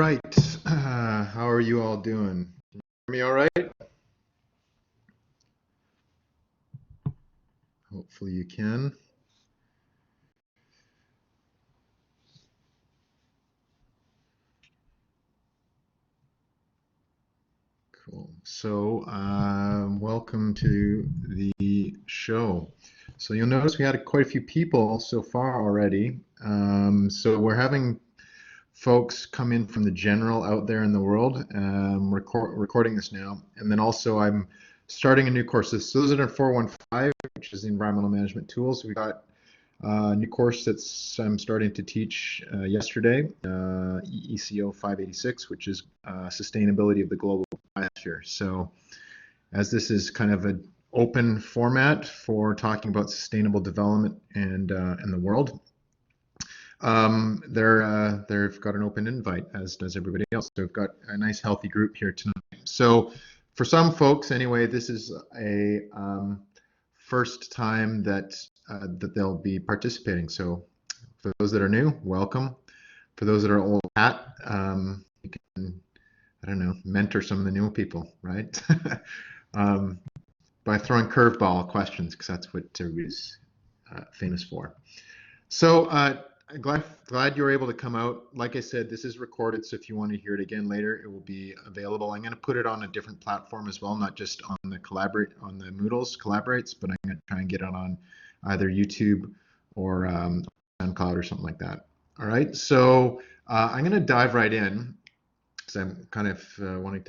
right. How are you all doing? Can you hear me all right? Hopefully you can. Cool. So, welcome to the show. So you'll notice we had quite a few people so far already. So we're having folks come in from the general out there in the world, recording this now. And then also I'm starting a new course. So those are 415, which is the environmental management tools. We got a new course that's I'm starting to teach yesterday, ECO 586, which is sustainability of the global biosphere. So as this is kind of an open format for talking about sustainable development and the world, they've got an open invite, as does everybody else. So we've got a nice healthy group here tonight. So for some folks, anyway, this is a first time that they'll be participating. So for those that are new, welcome. For those that are old hat, you can, I don't know, mentor some of the new people, right? By throwing curveball questions, because that's what everybody's famous for. So I'm glad you're able to come out. Like I said, this is recorded, so if you want to hear it again later, it will be available. I'm going to put it on a different platform as well, not just on the Moodle's Collaborates, but I'm going to try and get it on either YouTube or SoundCloud or something like that. All right, so I'm going to dive right in because I'm kind of wanting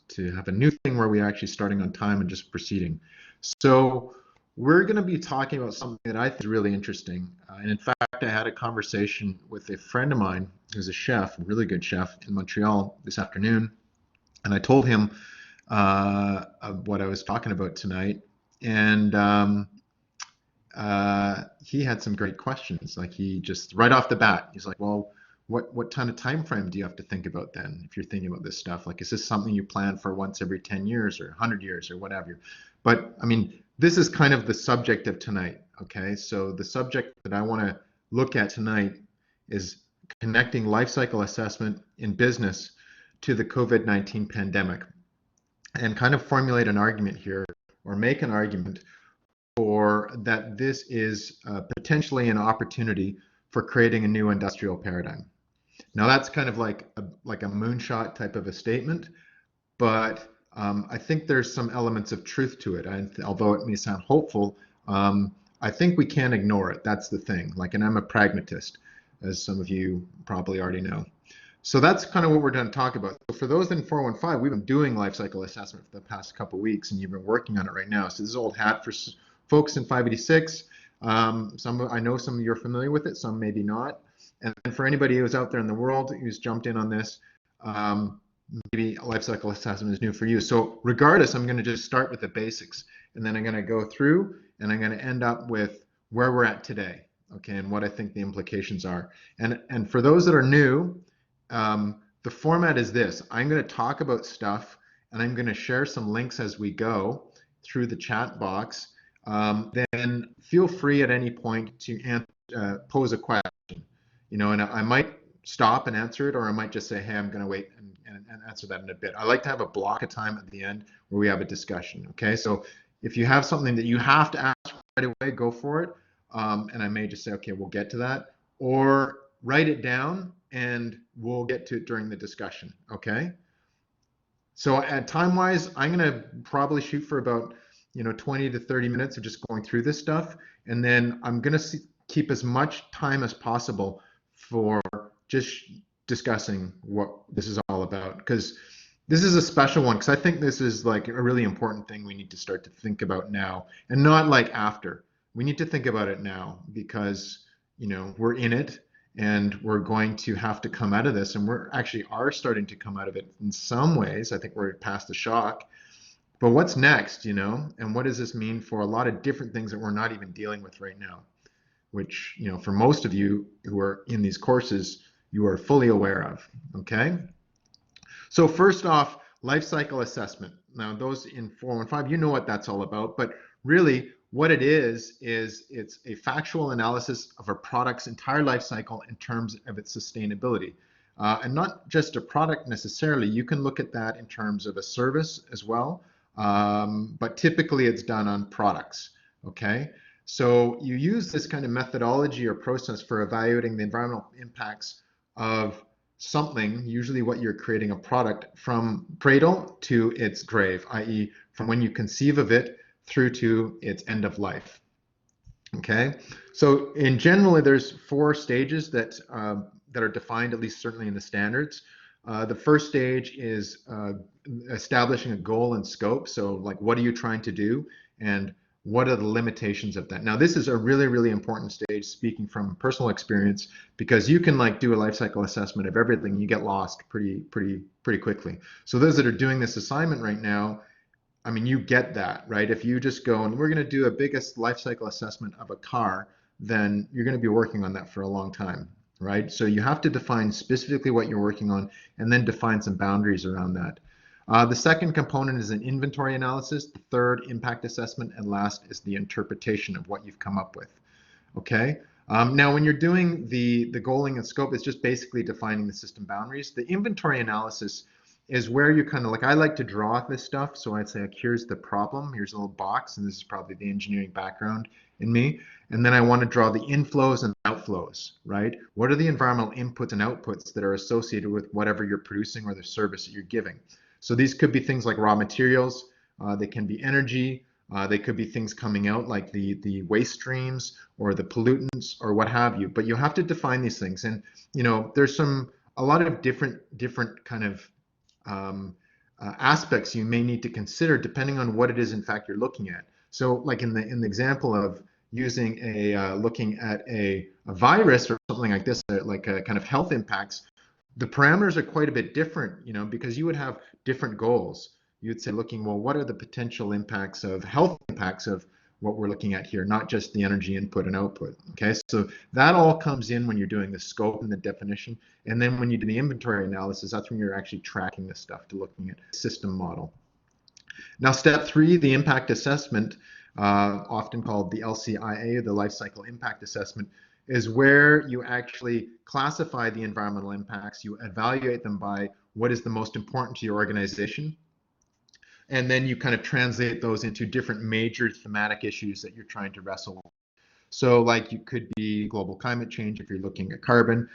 to have a new thing where we're actually starting on time and just proceeding. So we're going to be talking about something that I think is really interesting. And in fact, I had a conversation with a friend of mine who's a chef, a really good chef in Montreal this afternoon. And I told him what I was talking about tonight. And he had some great questions. Like he just right off the bat, he's like, well, what kind of time frame do you have to think about then if you're thinking about this stuff? Like, is this something you plan for once every 10 years or 100 years or whatever? But I mean, this is kind of the subject of tonight, okay? So the subject that I want to look at tonight is connecting life cycle assessment in business to the COVID-19 pandemic and kind of formulate an argument here or make an argument for that this is potentially an opportunity for creating a new industrial paradigm. Now that's kind of like a moonshot type of a statement, but I think there's some elements of truth to it. Although it may sound hopeful, I think we can't ignore it. That's the thing. Like, and I'm a pragmatist, as some of you probably already know. So that's kind of what we're going to talk about. So for those in 415, we've been doing life cycle assessment for the past couple of weeks, and you've been working on it right now. So this is old hat for folks in 586. I know some of you are familiar with it, some maybe not. And for anybody who's out there in the world who's jumped in on this, maybe life cycle assessment is new for you. So regardless, I'm going to just start with the basics, and then I'm going to go through, and I'm going to end up with where we're at today, okay, and what I think the implications are. And for those that are new, the format is this. I'm going to talk about stuff, and I'm going to share some links as we go through the chat box. Then feel free at any point to pose a question. You know, and I might stop and answer it, or I might just say, hey, I'm going to wait and answer that in a bit. I like to have a block of time at the end where we have a discussion, okay? So if you have something that you have to ask right away, go for it. And I may just say, okay, we'll get to that. Or write it down, and we'll get to it during the discussion, okay? So at time-wise, I'm going to probably shoot for about 20 to 30 minutes of just going through this stuff. And then I'm going to keep as much time as possible for just discussing what this is all about, because this is a special one, because I think this is like a really important thing we need to start to think about now, and not like after. We need to think about it now, because we're in it, and we're going to have to come out of this, and we're actually starting to come out of it in some ways. I think we're past the shock, but what's next, and what does this mean for a lot of different things that we're not even dealing with right now, which, for most of you who are in these courses, you are fully aware of, okay? So first off, life cycle assessment. Now, those in 415, you know what that's all about, but really what it is it's a factual analysis of a product's entire life cycle in terms of its sustainability. and not just a product necessarily. You can look at that in terms of a service as well, but typically it's done on products. Okay, so you use this kind of methodology or process for evaluating the environmental impacts of something, usually what you're creating a product, from cradle to its grave, i.e., from when you conceive of it through to its end of life. Okay, so in general, there's 4 stages that are defined, at least certainly in the standards. The first stage is establishing a goal and scope. So, like, what are you trying to do, and what are the limitations of that? Now, this is a really, really important stage, speaking from personal experience, because you can like do a life cycle assessment of everything, you get lost pretty quickly. So, those that are doing this assignment right now, I mean, you get that, right? If you just go and we're going to do a biggest life cycle assessment of a car, then you're going to be working on that for a long time, right? So you have to define specifically what you're working on and then define some boundaries around that. The second component is an inventory analysis, the third, impact assessment, and last is the interpretation of what you've come up with. Okay. Now, when you're doing the goaling and scope, it's just basically defining the system boundaries. The inventory analysis is where you kind of like, I like to draw this stuff. So I'd say, like, here's the problem, here's a little box, and this is probably the engineering background in me. And then I want to draw the inflows and outflows, right? What are the environmental inputs and outputs that are associated with whatever you're producing or the service that you're giving? So these could be things like raw materials, they can be energy, they could be things coming out like the waste streams or the pollutants or what have you. But you have to define these things, and there's a lot of different kind of aspects you may need to consider depending on what it is in fact you're looking at. So, like in the example of using looking at a virus or something like this, like a kind of health impacts, the parameters are quite a bit different, because you would have different goals. You'd say, looking, well, what are the potential impacts of health impacts of what we're looking at here, not just the energy input and output. Okay, so that all comes in when you're doing the scope and the definition. And then when you do the inventory analysis, that's when you're actually tracking this stuff to looking at system model. Now, step 3, the impact assessment, often called the LCA, the life cycle impact assessment, is where you actually classify the environmental impacts. You evaluate them by what is the most important to your organization. And then you kind of translate those into different major thematic issues that you're trying to wrestle with. So, like, you could be global climate change if you're looking at carbon.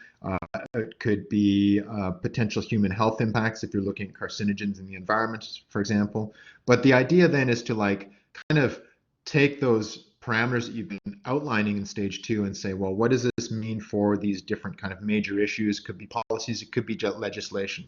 It could be potential human health impacts if you're looking at carcinogens in the environment, for example. But the idea then is to like kind of take those parameters that you've been outlining in stage 2 and say, well, what does this mean for these different kind of major issues? It could be policies, it could be legislation.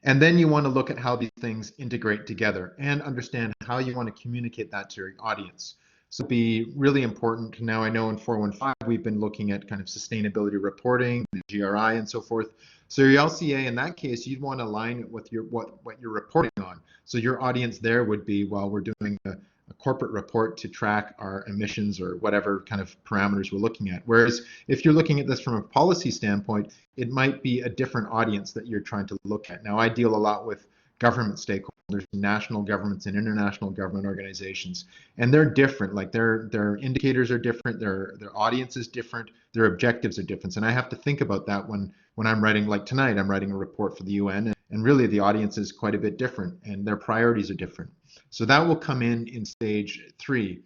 And then you want to look at how these things integrate together and understand how you want to communicate that to your audience. So it'll be really important. Now, I know in 415, we've been looking at kind of sustainability reporting, the GRI and so forth. So your LCA, in that case, you'd want to align it with what you're reporting on. So your audience there would be, well, we're doing a corporate report to track our emissions or whatever kind of parameters we're looking at. Whereas if you're looking at this from a policy standpoint, it might be a different audience that you're trying to look at. Now, I deal a lot with government stakeholders, national governments and international government organizations, and they're different. Like their indicators are different, their audience is different, their objectives are different. And I have to think about that when I'm writing, like tonight, I'm writing a report for the UN, and really the audience is quite a bit different and their priorities are different. So that will come in stage 3.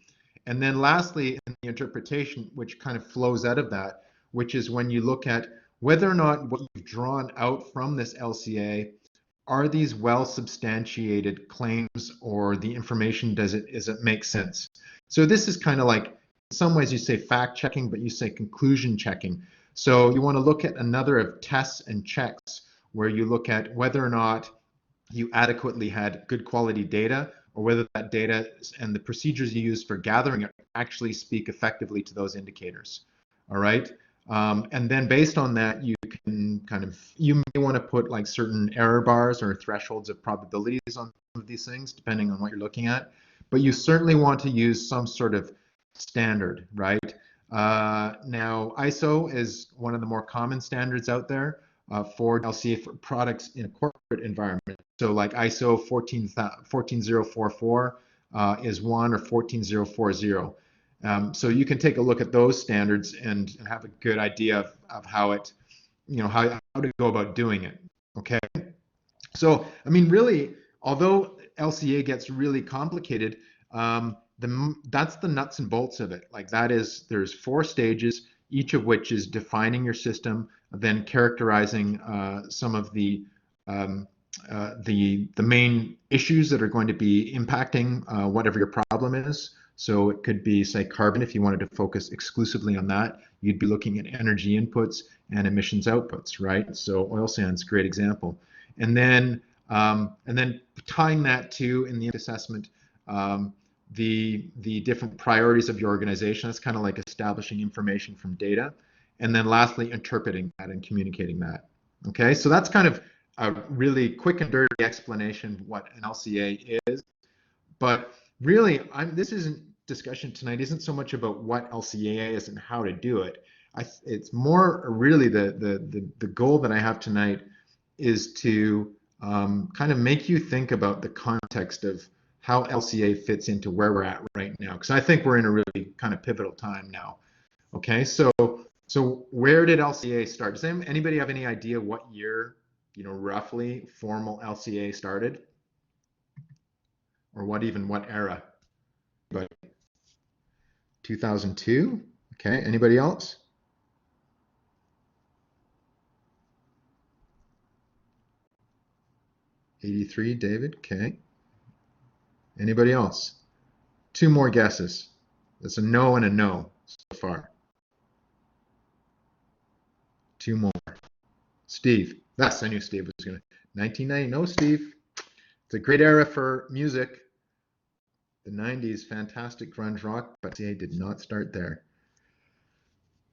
And then lastly, in the interpretation, which kind of flows out of that, which is when you look at whether or not what you've drawn out from this LCA, are these well substantiated claims, or the information, does it make sense? So this is kind of like, in some ways you say fact checking, but you say conclusion checking. So you want to look at another of tests and checks where you look at whether or not you adequately had good quality data, or whether that data and the procedures you use for gathering it actually speak effectively to those indicators. All right. And then based on that, you may want to put like certain error bars or thresholds of probabilities on some of these things, depending on what you're looking at. But you certainly want to use some sort of standard, right? Now, ISO is one of the more common standards out there for LCA for products in a corporate environment. So like ISO 14044 is one, or 14040. So you can take a look at those standards and have a good idea of how it how to go about doing it. Okay. So, I mean, really, although LCA gets really complicated, that's the nuts and bolts of it. Like that is, there's 4 stages, each of which is defining your system, then characterizing some of um, the main issues that are going to be impacting whatever your problem is. So it could be, say, carbon. If you wanted to focus exclusively on that, you'd be looking at energy inputs and emissions outputs, right? So oil sands, great example. And then tying that to in the assessment, the different priorities of your organization. That's kind of like establishing information from data, and then lastly interpreting that and communicating that. Okay, so that's kind of a really quick and dirty explanation of what an LCA is. But really, this isn't discussion tonight isn't so much about what LCA is and how to do it. It's more really the goal that I have tonight is to kind of make you think about the context of how LCA fits into where we're at right now, because I think we're in a really kind of pivotal time now. Okay, so where did LCA start? Does anybody have any idea what year, roughly formal LCA started, or what era? But 2002. Okay, anybody else? 83, David. Okay. Anybody else? 2 more guesses. That's a no and a no so far. 2 more. Steve. Yes, I knew Steve was going to. 1990. No, Steve. It's a great era for music. The 90s, fantastic grunge rock, but LCA did not start there.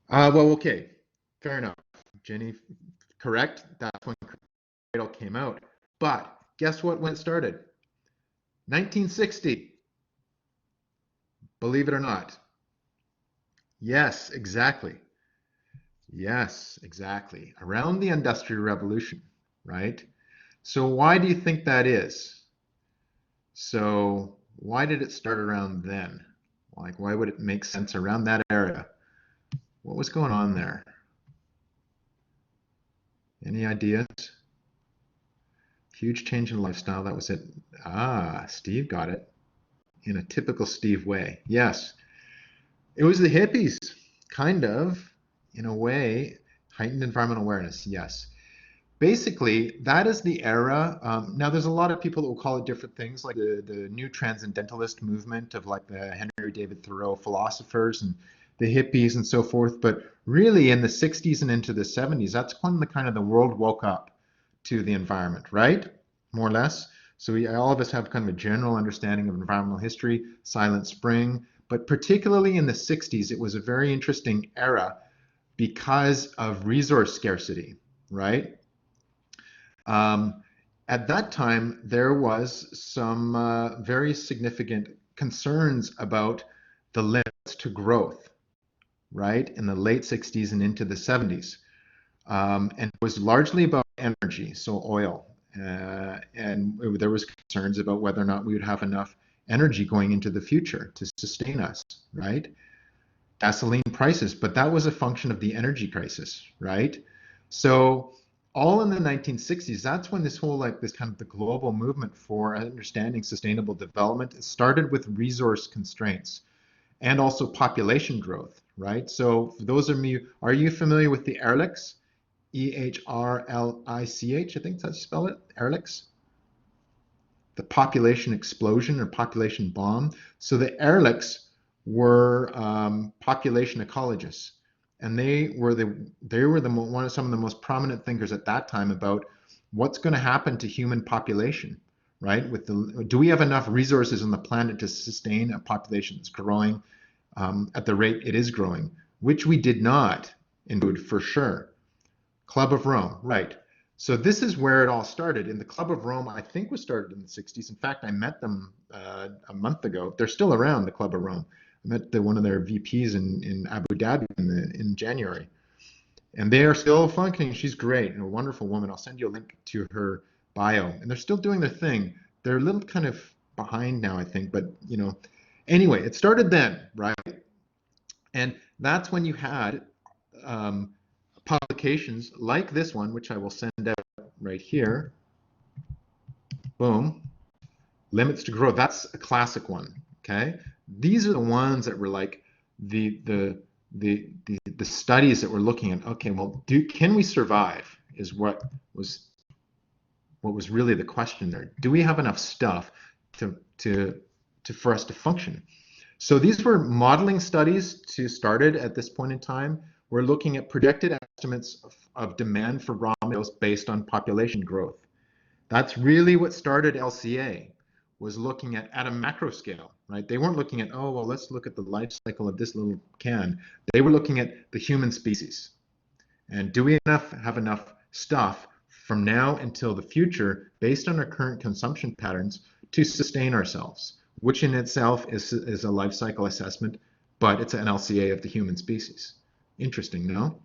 Well, okay. Fair enough. Jenny, correct. That's when Cradle came out. But guess what when it started? 1960. Believe it or not. Yes, exactly. Yes, exactly. Around the Industrial Revolution, right? So why do you think that is? So why did it start around then? Like, why would it make sense around that era? What was going on there? Any ideas? Huge change in lifestyle. That was it. Ah, Steve got it in a typical Steve way. Yes, it was the hippies, kind of, in a way. Heightened environmental awareness. Yes. Basically, that is the era. Now, there's a lot of people that will call it different things, like the new transcendentalist movement of like the Henry David Thoreau philosophers and the hippies and so forth. But really, in the 60s and into the 70s, that's when the kind of the world woke up to the environment, right? More or less. So all of us have kind of a general understanding of environmental history, Silent Spring, but particularly in the 60s, it was a very interesting era because of resource scarcity, right? At that time, there was some very significant concerns about the limits to growth, right, in the late 60s and into the 70s. And it was largely about energy, so oil. And there was concerns about whether or not we would have enough energy going into the future to sustain us, right? Gasoline prices, but that was a function of the energy crisis, right? So all in the 1960s, that's when this whole like this kind of the global movement for understanding sustainable development started with resource constraints and also population growth, right? So for those of you, are you familiar with the Ehrlichs? Ehrlich, I think that's how you spell it, Ehrlichs. The population explosion or population bomb. So the Ehrlichs were population ecologists, and they were some of the most prominent thinkers at that time about what's going to happen to human population, right? Do we have enough resources on the planet to sustain a population that's growing at the rate it is growing, which we did not in food for sure. Club of Rome, right. So this is where it all started. And the Club of Rome, I think, was started in the 60s. In fact, I met them a month ago. They're still around, the Club of Rome. I met one of their VPs in Abu Dhabi in January. And they are still functioning. She's great and a wonderful woman. I'll send you a link to her bio. And they're still doing their thing. They're a little kind of behind now, I think. But, anyway, it started then, right? And that's when you had publications like this one, which I will send out right here. Boom. Limits to growth. That's a classic one. Okay. These are the ones that were like the studies that we're looking at. Okay, well, can we survive? Is what was really the question there. Do we have enough stuff for us to function? So these were modeling studies started at this point in time. We're looking at projected estimates of demand for raw materials based on population growth. That's really what started LCA, was looking at a macro scale, right? They weren't looking at, oh, well, let's look at the life cycle of this little can. They were looking at the human species. And do we have enough stuff from now until the future based on our current consumption patterns to sustain ourselves, which in itself is a life cycle assessment, but it's an LCA of the human species. Interesting, no?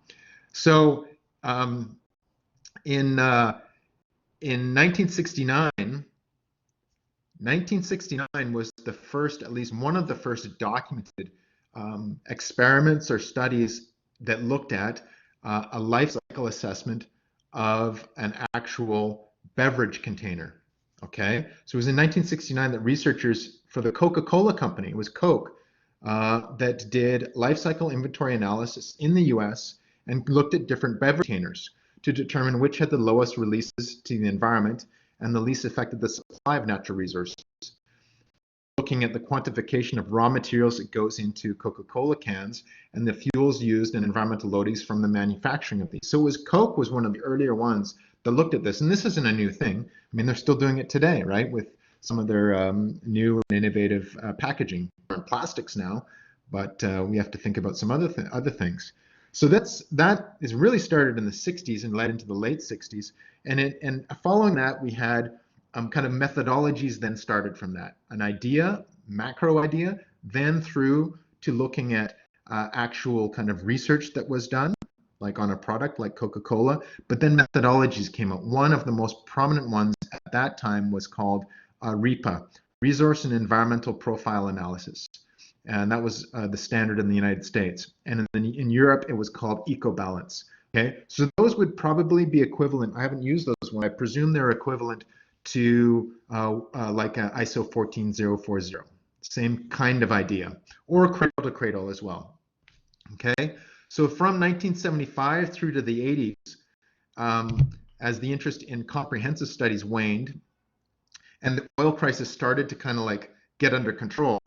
So in 1969, 1969 was the first, at least one of the first documented experiments or studies that looked at a life cycle assessment of an actual beverage container. Okay, so it was in 1969 that researchers for the Coca-Cola company, it was Coke, that did life cycle inventory analysis in the US and looked at different beverage containers to determine which had the lowest releases to the environment and the least affected the supply of natural resources. Looking at the quantification of raw materials that goes into Coca-Cola cans and the fuels used and environmental loadings from the manufacturing of these. So Coke was one of the earlier ones that looked at this, and this isn't a new thing. I mean, they're still doing it today, right, with some of their new and innovative packaging. We're in plastics now, but we have to think about some other things. So that is really started in the 60s and led into the late 60s. And following that, we had kind of methodologies then started from that. An idea, macro idea, then through to looking at actual kind of research that was done, like on a product like Coca-Cola, but then methodologies came out. One of the most prominent ones at that time was called REPA, Resource and Environmental Profile Analysis. And that was the standard in the United States. And in Europe, it was called EcoBalance. Okay, so those would probably be equivalent. I haven't used those ones. I presume they're equivalent to like a ISO 14040. Same kind of idea, or cradle to cradle as well. Okay, so from 1975 through to the 80s, as the interest in comprehensive studies waned and the oil prices started to kind of like get under control,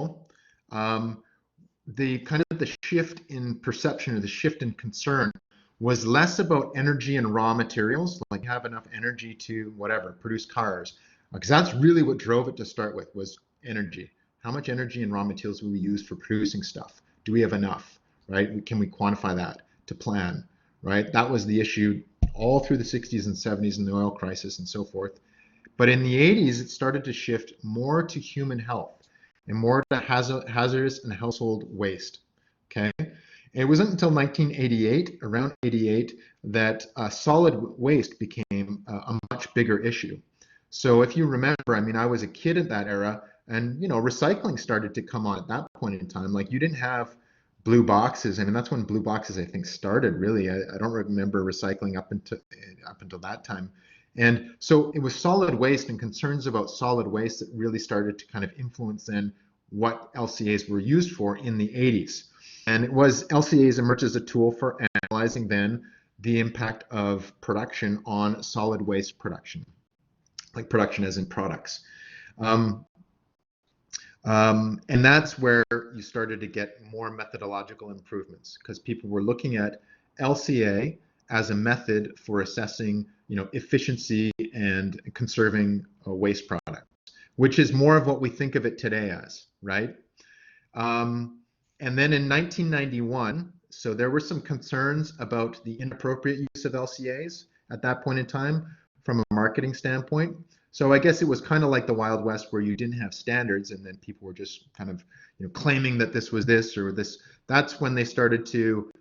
the shift in perception or the shift in concern was less about energy and raw materials, like have enough energy to whatever, produce cars, because that's really what drove it to start with, was energy. How much energy and raw materials will we use for producing stuff? Do we have enough, right? Can we quantify that to plan, right? That was the issue all through the 60s and 70s and the oil crisis and so forth. But in the 80s, it started to shift more to human health and more to hazardous and household waste, okay? It wasn't until 1988, around 88, that solid waste became a much bigger issue. So if you remember, I mean, I was a kid at that era, and recycling started to come on at that point in time. Like, you didn't have blue boxes. I mean, that's when blue boxes, I think, started. Really, I don't remember recycling up until that time. And so it was solid waste and concerns about solid waste that really started to kind of influence then what LCAs were used for in the 80s. And it was LCAs emerged as a tool for analyzing then the impact of production on solid waste production, like production as in products. And that's where you started to get more methodological improvements, because people were looking at LCA as a method for assessing, efficiency and conserving waste products, which is more of what we think of it today as, right? And then in 1991, so there were some concerns about the inappropriate use of LCAs at that point in time from a marketing standpoint. So I guess it was kind of like the Wild West, where you didn't have standards and then people were just kind of claiming that this was this or this. That's when they started to,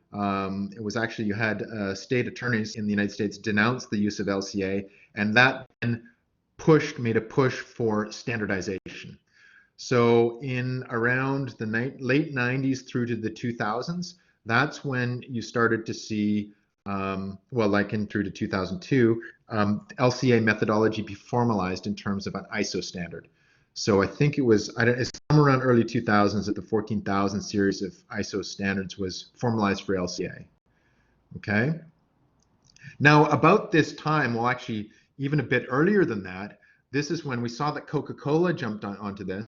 it was actually, you had state attorneys in the United States denounce the use of LCA, and that then made a push for standardization. So in around the late 90s through to the 2000s, that's when you started to see well, like in through to 2002, LCA methodology be formalized in terms of an ISO standard. So I think it was, it's somewhere around early 2000s that the 14,000 series of ISO standards was formalized for LCA. Okay. Now, about this time, well, actually, even a bit earlier than that, this is when we saw that Coca-Cola jumped onto this,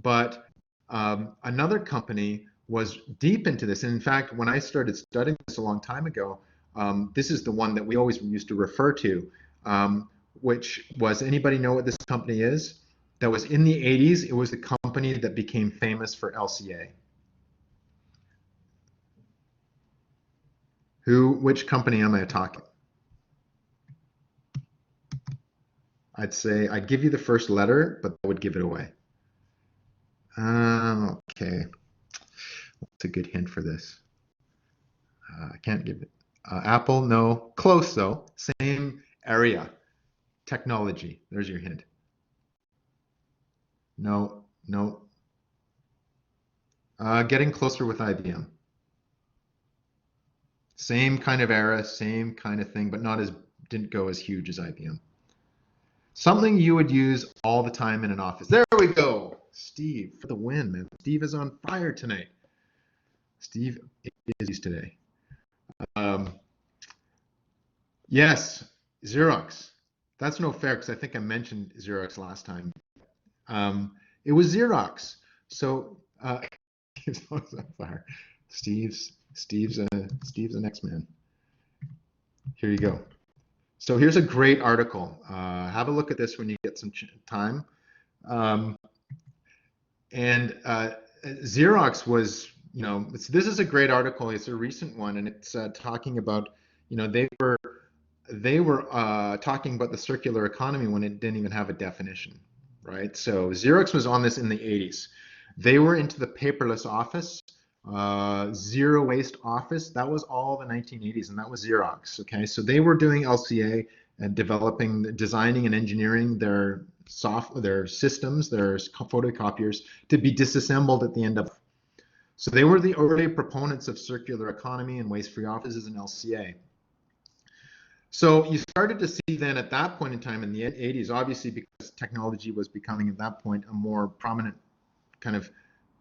but another company was deep into this. And in fact, when I started studying this a long time ago, this is the one that we always used to refer to, which was, anybody know what this company is? That was in the 80s. It was the company that became famous for LCA. Which company am I talking? I'd say I'd give you the first letter, but that would give it away. Okay. What's a good hint for this? I can't give it. Apple, no. Close though. Same area. Technology. There's your hint. No, no. Getting closer with IBM. Same kind of era, same kind of thing, but didn't go as huge as IBM. Something you would use all the time in an office. There we go. Steve for the win, man. Steve is on fire tonight. Steve is today. Yes, Xerox. That's no fair because I think I mentioned Xerox last time. It was Xerox. So Steve's always on fire. Steve's an X-Man. Here you go. So here's a great article. Have a look at this when you get some time. Xerox was, this is a great article. It's a recent one, and it's talking about, they were talking about the circular economy when it didn't even have a definition, right? So Xerox was on this in the 80s. They were into the paperless office, zero waste office. That was all the 1980s, and that was Xerox. Okay, so they were doing LCA and designing and engineering their systems, their photocopiers to be disassembled at the end of. So they were the early proponents of circular economy and waste-free offices in LCA. So you started to see then at that point in time in the 80s, obviously because technology was becoming at that point a more prominent kind of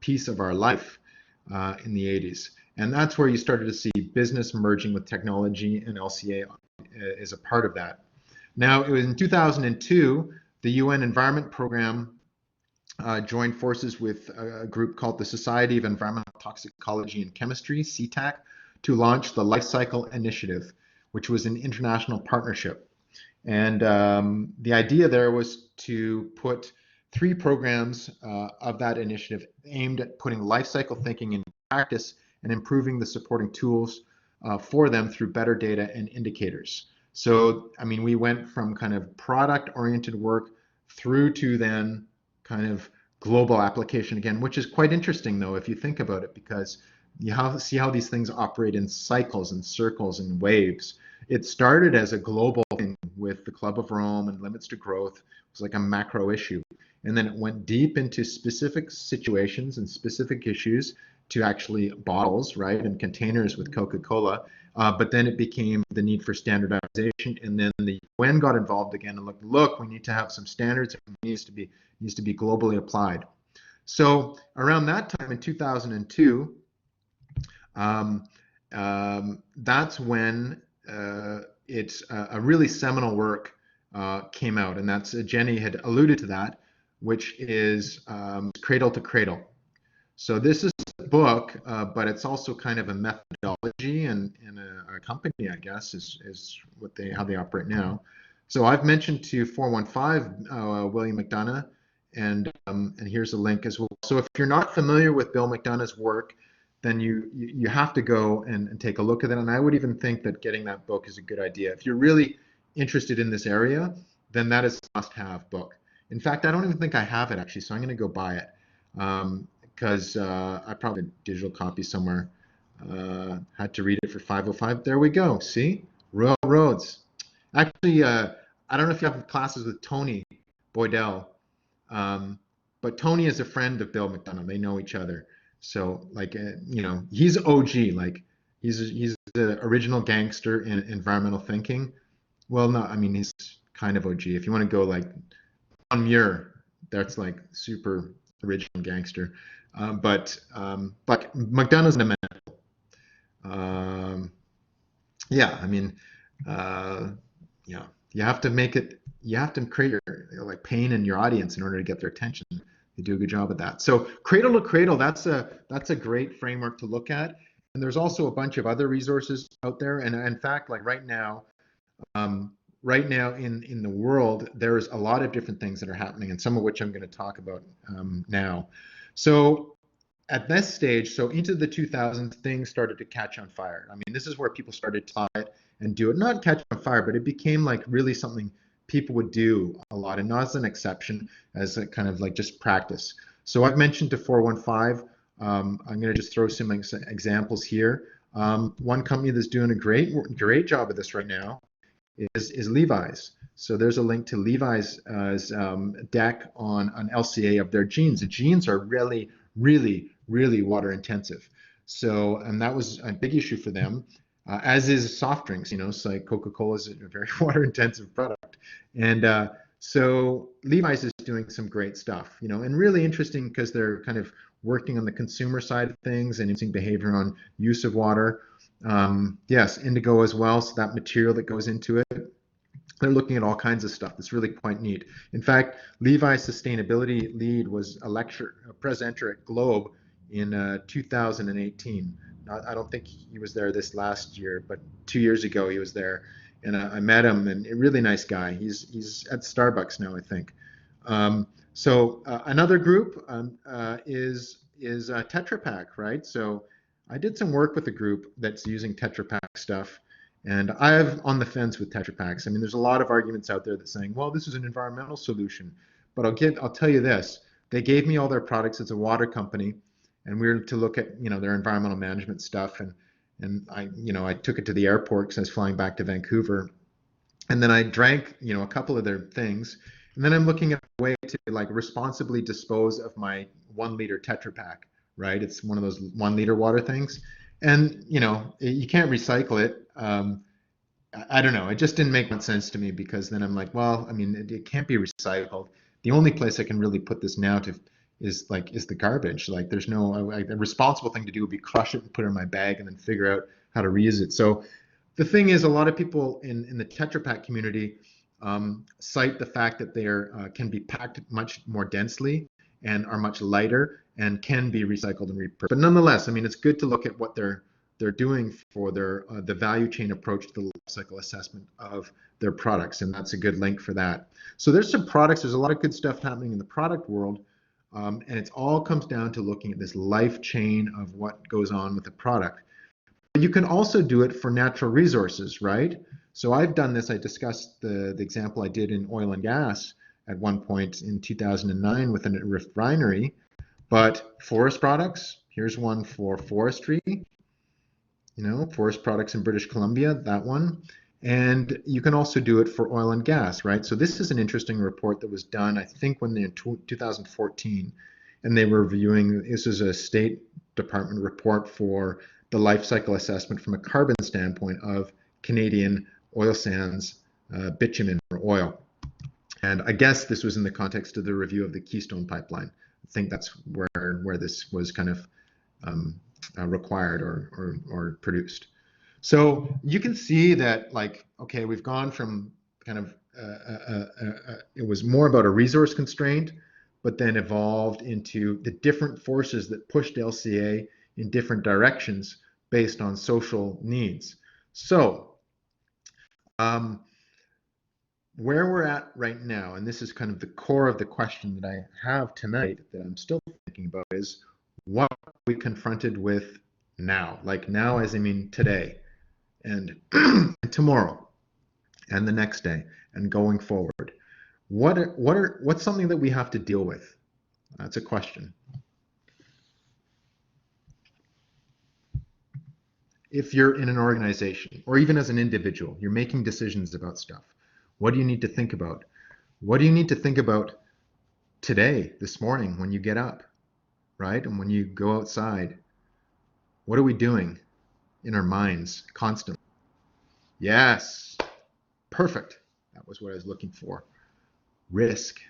piece of our life in the 80s. And that's where you started to see business merging with technology, and LCA is a part of that. Now, it was in 2002, the UN Environment Program joined forces with a group called the Society of Environmental Toxicology and Chemistry, CTAC, to launch the Life Cycle Initiative, which was an international partnership. And the idea there was to put 3 programs of that initiative aimed at putting life cycle thinking into practice and improving the supporting tools for them through better data and indicators. So, I mean, we went from kind of product-oriented work through to then kind of global application again, which is quite interesting, though, if you think about it, because you have to see how these things operate in cycles and circles and waves. It started as a global thing with the Club of Rome and limits to growth. It was like a macro issue. And then it went deep into specific situations and specific issues to actually bottles, right, and containers with Coca-Cola. But then it became the need for standardization, and then the UN got involved again and look, we need to have some standards. It needs to be globally applied. So around that time in 2002, that's when it's a really seminal work came out, and that's Jenny had alluded to that, which is Cradle to Cradle. So this is a book, but it's also kind of a methodology and a company, I guess, is how they operate now. So I've mentioned to 415 William McDonough, and here's a link as well. So if you're not familiar with Bill McDonough's work, then you have to go and take a look at it. And I would even think that getting that book is a good idea. If you're really interested in this area, then that is a must-have book. In fact, I don't even think I have it actually, so I'm going to go buy it. Because I probably had a digital copy somewhere. Had to read it for 505. There we go. See? Royal Roads. Actually, I don't know if you have classes with Tony Boydell, but Tony is a friend of Bill McDonough. They know each other. So, like, he's OG. Like, He's the original gangster in environmental thinking. Well, no, I mean he's kind of OG. If you want to go like on Muir, that's like super original gangster. But McDonough's the man. Um, yeah, I mean, uh, yeah, you have to make it. You have to create like pain in your audience in order to get their attention. They do a good job of that. So cradle to cradle, that's a great framework to look at. And there's also a bunch of other resources out there. And in fact, like um, right now in the world, there's a lot of different things that are happening, and some of which I'm going to talk about now. So at this stage, so into the 2000s, things started to catch on fire. I mean, this is where people started to try it and do it, not catch on fire, but it became like really something people would do a lot, and not as an exception, as a kind of like just practice. So I've mentioned to 415. I'm going to just throw some examples here. One company that's doing a great job of this right now is Levi's. So there's a link to Levi's deck on an LCA of their jeans. The jeans are really water intensive. So, and that was a big issue for them, as is soft drinks. You know, so like Coca-Cola is a very water intensive product, and so Levi's is doing some great stuff. You know, and really interesting because they're kind of working on the consumer side of things and using behavior on use of water. Yes, indigo as well. So that material that goes into it. They're looking at all kinds of stuff. That's really quite neat. In fact, Levi's sustainability lead was a presenter at Globe in 2018. I don't think he was there this last year, but 2 years ago he was there, and I met him, and a really nice guy. He's at Starbucks now, I think. Another group is Tetra Pak, right? So I did some work with a group that's using Tetra Pak stuff, and I'm on the fence with Tetra Paks. I mean, there's a lot of arguments out there that saying, well, this is an environmental solution. But I'll tell you this: they gave me all their products as a water company, and we were to look at their environmental management stuff, and I took it to the airport because I was flying back to Vancouver, and then I drank a couple of their things, and then I'm looking at a way to like responsibly dispose of my 1 liter Tetra Pak, right? It's one of those 1 liter water things, and you can't recycle it. I don't know. It just didn't make much sense to me because then I'm like, well, I mean, it can't be recycled. The only place I can really put this now to is the garbage. Like, there's no a responsible thing to do would be crush it and put it in my bag and then figure out how to reuse it. So the thing is, a lot of people in the Tetra Pak community cite the fact that they can be packed much more densely and are much lighter and can be recycled and repurposed. But nonetheless, I mean, it's good to look at what they're doing for the value chain approach to the life cycle assessment of their products, and that's a good link for that. So there's some products. There's a lot of good stuff happening in the product world, and it all comes down to looking at this life chain of what goes on with the product. But you can also do it for natural resources, right? So I've done this. I discussed the example I did in oil and gas at one point in 2009 with a refinery. But forest products, here's one for forestry, forest products in British Columbia, that one. And you can also do it for oil and gas, right? So this is an interesting report that was done, I think, when in 2014, and they were reviewing, this is a State Department report for the life cycle assessment from a carbon standpoint of Canadian oil sands, bitumen or oil. And I guess this was in the context of the review of the Keystone Pipeline. I think that's where this was kind of required or produced. So you can see that, like, okay, we've gone from kind of it was more about a resource constraint, but then evolved into the different forces that pushed LCA in different directions based on social needs. So where we're at right now, and this is kind of the core of the question that I have tonight that I'm still thinking about, is what are we confronted with now? Like now, as I mean today, and tomorrow, and the next day, and going forward. What's something that we have to deal with? That's a question. If you're in an organization, or even as an individual, you're making decisions about stuff. What do you need to think about? What do you need to think about today, this morning, when you get up, right? And when you go outside, what are we doing? in our minds constantly. Yes, perfect. That was what I was looking for. Risk.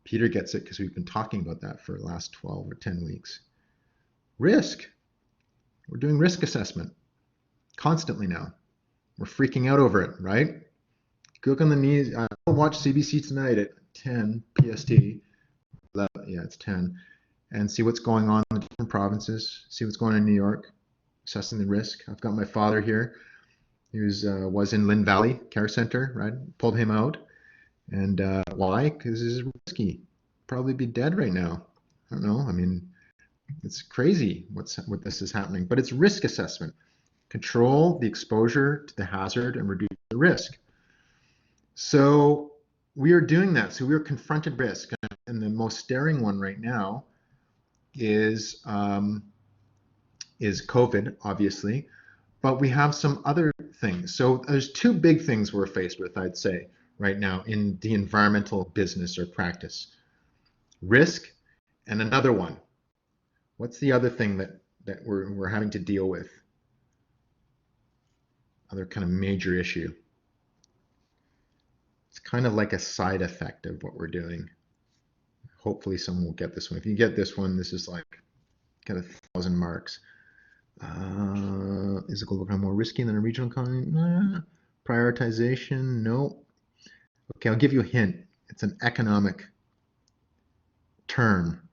Peter gets it because we've been talking about that for the last 12 or 10 weeks. Risk. We're doing risk assessment constantly now. We're freaking out over it, right? Look on the news. I'll watch CBC tonight at 10 PST. Yeah, it's 10. And see what's going on in the different provinces. See what's going on in New York. Assessing the risk. I've got my father here. He was in Lynn Valley Care Center, right? Pulled him out. And why? Because it's risky. Probably be dead right now. I don't know. I mean, it's crazy what this is happening. But it's risk assessment. Control the exposure to the hazard and reduce the risk. So we are doing that. So we are confronted risk. And the most staring one right now is COVID, obviously. But we have some other things. So there's two big things we're faced with, I'd say, right now in the environmental business or practice. Risk and another one. What's the other thing that we're having to deal with? Other kind of major issue. It's kind of like a side effect of what we're doing. Hopefully someone will get this one. If you get this one, this is like got 1,000 marks. Is a global economy more risky than a regional economy? Nah. Prioritization? No. Okay, I'll give you a hint. It's an economic term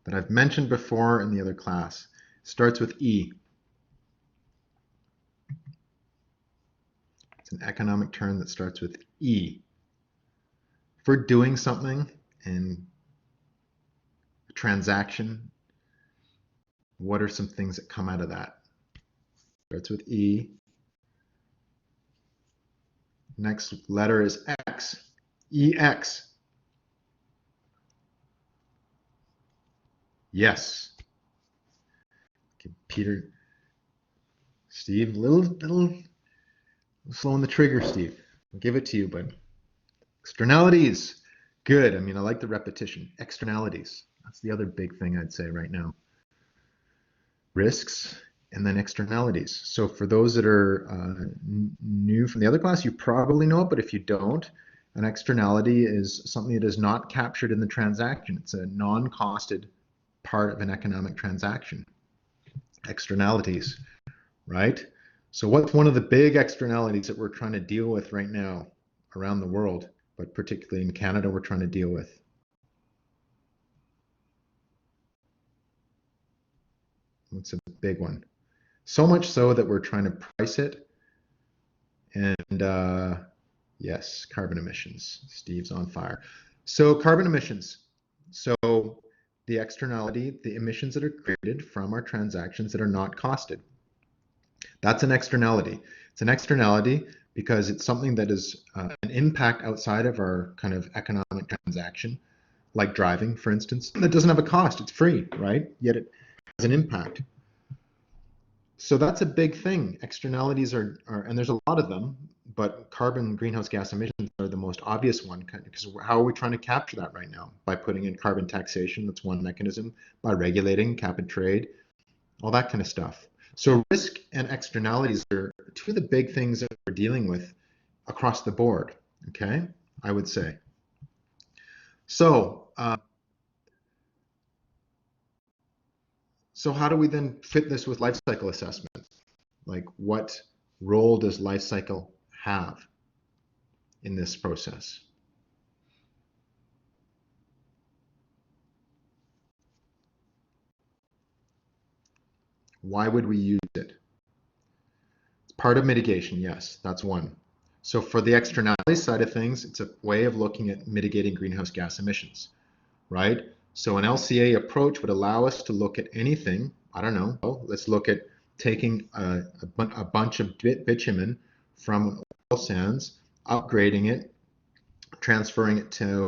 that I've mentioned before in the other class. It starts with E. It's an economic term that starts with E. If we're doing something in a transaction, what are some things that come out of that? Starts with E. Next letter is X. EX. Yes. Okay, Peter, Steve, little slow on the trigger, Steve. I'll give it to you, but externalities. Good. I mean, I like the repetition. Externalities. That's the other big thing I'd say right now. Risks and then externalities. So for those that are new from the other class, you probably know it, but if you don't, an externality is something that is not captured in the transaction. It's a non-costed part of an economic transaction. Externalities, right? So what's one of the big externalities that we're trying to deal with right now around the world, but particularly in Canada, we're trying to deal with? What's a big one? So much so that we're trying to price it. And yes, carbon emissions. Steve's on fire. So carbon emissions. So the externality, the emissions that are created from our transactions that are not costed. That's an externality. It's an externality because it's something that is an impact outside of our kind of economic transaction, like driving, for instance, that doesn't have a cost. It's free, right? Yet it has an impact. So that's a big thing. Externalities are, and there's a lot of them, but carbon greenhouse gas emissions are the most obvious one, because how are we trying to capture that right now? By putting in carbon taxation, that's one mechanism, by regulating cap and trade, all that kind of stuff. So risk and externalities are two of the big things that we're dealing with across the board, okay, I would say. So, so how do we then fit this with life cycle assessment? Like, what role does life cycle have in this process? Why would we use it? It's part of mitigation, yes, that's one. So for the externality side of things, it's a way of looking at mitigating greenhouse gas emissions, right? So an LCA approach would allow us to look at anything. I don't know. Let's look at taking a bunch of bitumen from oil sands, upgrading it, transferring it to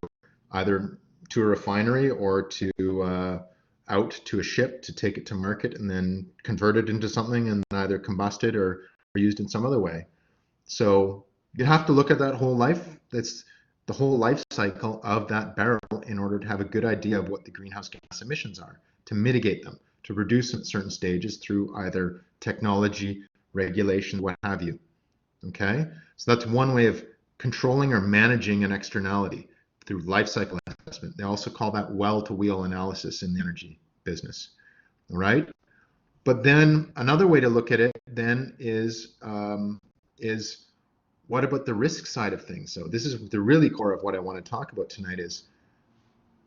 either to a refinery or to out to a ship to take it to market and then convert it into something and either combusted or used in some other way. So you have to look at that whole life. That's the whole life cycle of that barrel in order to have a good idea of what the greenhouse gas emissions are. to mitigate them, to reduce them at certain stages through either technology, regulation, what have you. Okay, so that's one way of controlling or managing an externality through life cycle assessment. They also call that well-to-wheel analysis in the energy business. All right, but then another way to look at it then is what about the risk side of things? So this is the really core of what I want to talk about tonight. Is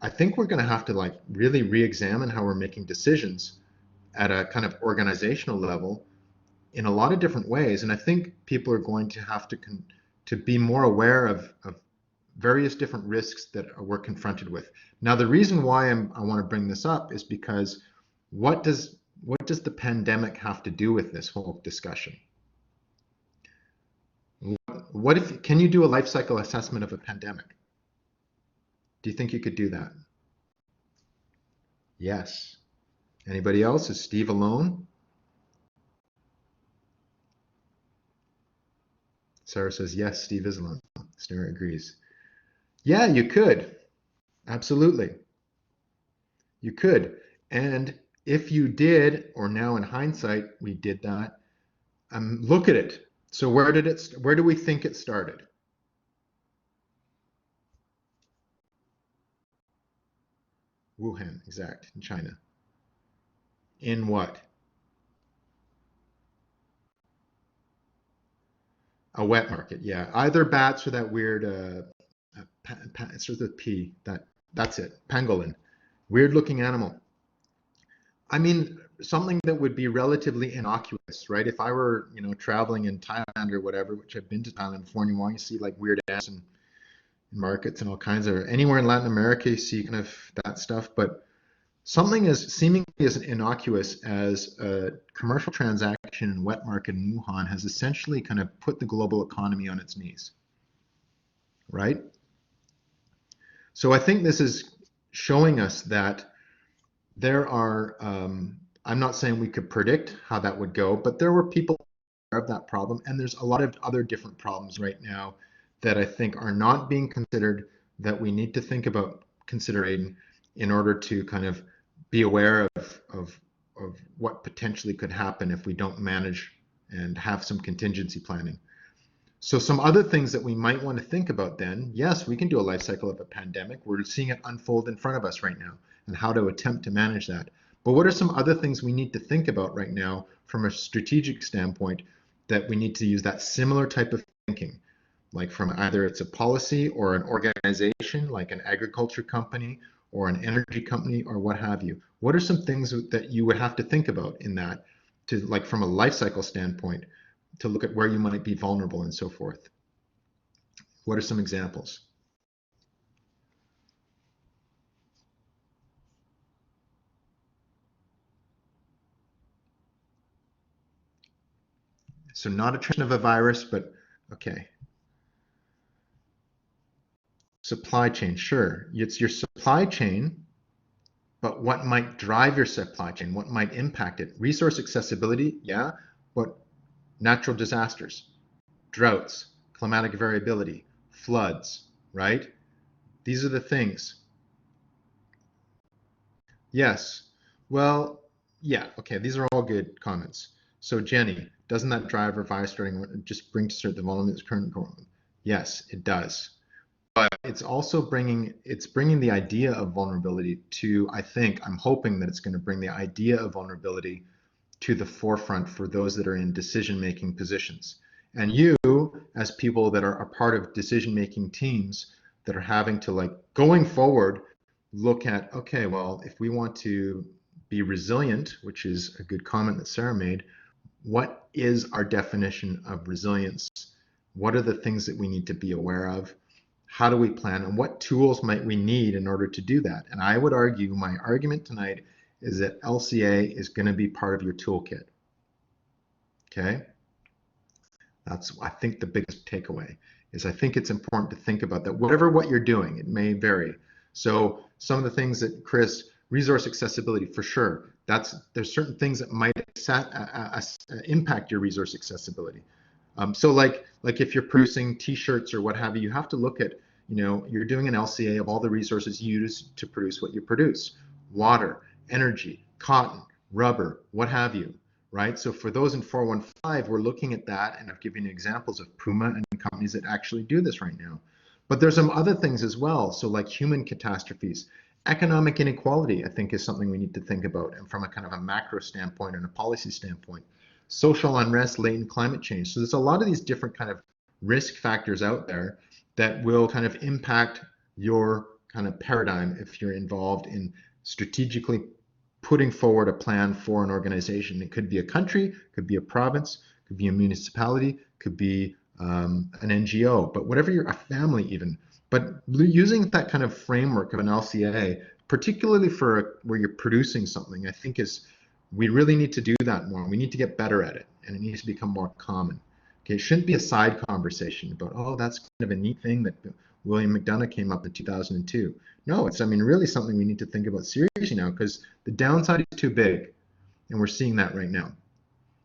I think we're going to have to like really re-examine how we're making decisions at a kind of organizational level in a lot of different ways. And I think people are going to have to be more aware of various different risks that we're confronted with. Now, the reason why I want to bring this up is because what does the pandemic have to do with this whole discussion? What if, can you do a life cycle assessment of a pandemic? Do you think you could do that? Yes. Anybody else? Is Steve alone? Sarah says, yes, Steve is alone. Sarah agrees. Yeah, you could. Absolutely. You could. And if you did, or now in hindsight, we did that, look at it. So where do we think it started? Wuhan, exact, in China. In what? A wet market, yeah. Either bats or that weird, it starts with P. That's it. Pangolin, weird looking animal. I mean, something that would be relatively innocuous, right? If I were, traveling in Thailand or whatever, which I've been to Thailand before, and you see like weird ants and markets and all kinds of, anywhere in Latin America, you see kind of that stuff. But something as seemingly as innocuous as a commercial transaction in wet market in Wuhan has essentially kind of put the global economy on its knees, right? So I think this is showing us that there are, I'm not saying we could predict how that would go, but there were people aware of that problem. And there's a lot of other different problems right now that I think are not being considered that we need to think about considering in order to kind of be aware of what potentially could happen if we don't manage and have some contingency planning. So some other things that we might want to think about then, yes, we can do a life cycle of a pandemic. We're seeing it unfold in front of us right now and how to attempt to manage that. But what are some other things we need to think about right now from a strategic standpoint that we need to use that similar type of thinking, like from either it's a policy or an organization like an agriculture company or an energy company or what have you? What are some things that you would have to think about in that to like from a life cycle standpoint to look at where you might be vulnerable and so forth? What are some examples? So not a transmission of a virus, but okay. Supply chain, sure. It's your supply chain, but what might drive your supply chain? What might impact it? Resource accessibility, yeah, but natural disasters, droughts, climatic variability, floods, right? These are the things. Yes. Well, yeah, okay, these are all good comments. So Jenny, doesn't that drive or virus starting just bring to certain the volume that's current? Yes, it does. But it's bringing the idea of vulnerability to, I think, I'm hoping that it's going to bring the idea of vulnerability to the forefront for those that are in decision-making positions. And you, as people that are a part of decision-making teams that are having to like going forward, look at, okay, well, if we want to be resilient, which is a good comment that Sarah made, what is our definition of resilience? What are the things that we need to be aware of? How do we plan and what tools might we need in order to do that? And I would argue, my argument tonight is that LCA is going to be part of your toolkit. Okay? That's, I think, the biggest takeaway is I think it's important to think about that. Whatever what you're doing, it may vary. So some of the things that Chris, resource accessibility for sure. There's certain things that might impact your resource accessibility. So like if you're producing T-shirts or what have you, you have to look at, you're doing an LCA of all the resources you use to produce what you produce. Water, energy, cotton, rubber, what have you, right? So for those in 415, we're looking at that, and I've given you examples of Puma and companies that actually do this right now. But there's some other things as well. So like human catastrophes, economic inequality, I think is something we need to think about, and from a kind of a macro standpoint and a policy standpoint. Social unrest, latent climate change. So there's a lot of these different kind of risk factors out there that will kind of impact your kind of paradigm if you're involved in strategically putting forward a plan for an organization. It could be a country, could be a province, could be a municipality, could be an NGO, but whatever you're, a family even. But using that kind of framework of an LCA, particularly for where you're producing something, I think is we really need to do that more. We need to get better at it, and it needs to become more common. Okay, it shouldn't be a side conversation about, oh, that's kind of a neat thing that William McDonough came up in 2002. No, it's, I mean, really something we need to think about seriously now, because the downside is too big, and we're seeing that right now.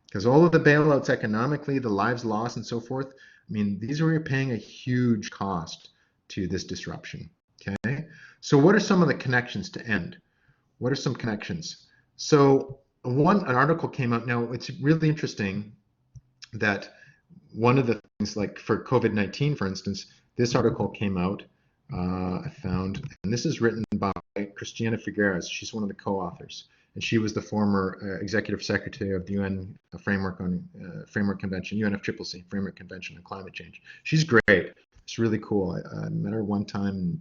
Because all of the bailouts economically, the lives lost and so forth, I mean, these are paying a huge cost to this disruption. Okay, so what are some of the connections to end? What are some connections? So an article came out. Now it's really interesting that one of the things, like for COVID-19, for instance, this article came out, I found, and this is written by Christiana Figueres. She's one of the co-authors, and she was the former executive secretary of the UN Framework Convention, UNFCCC Framework Convention on Climate Change. She's great. It's really cool. I met her one time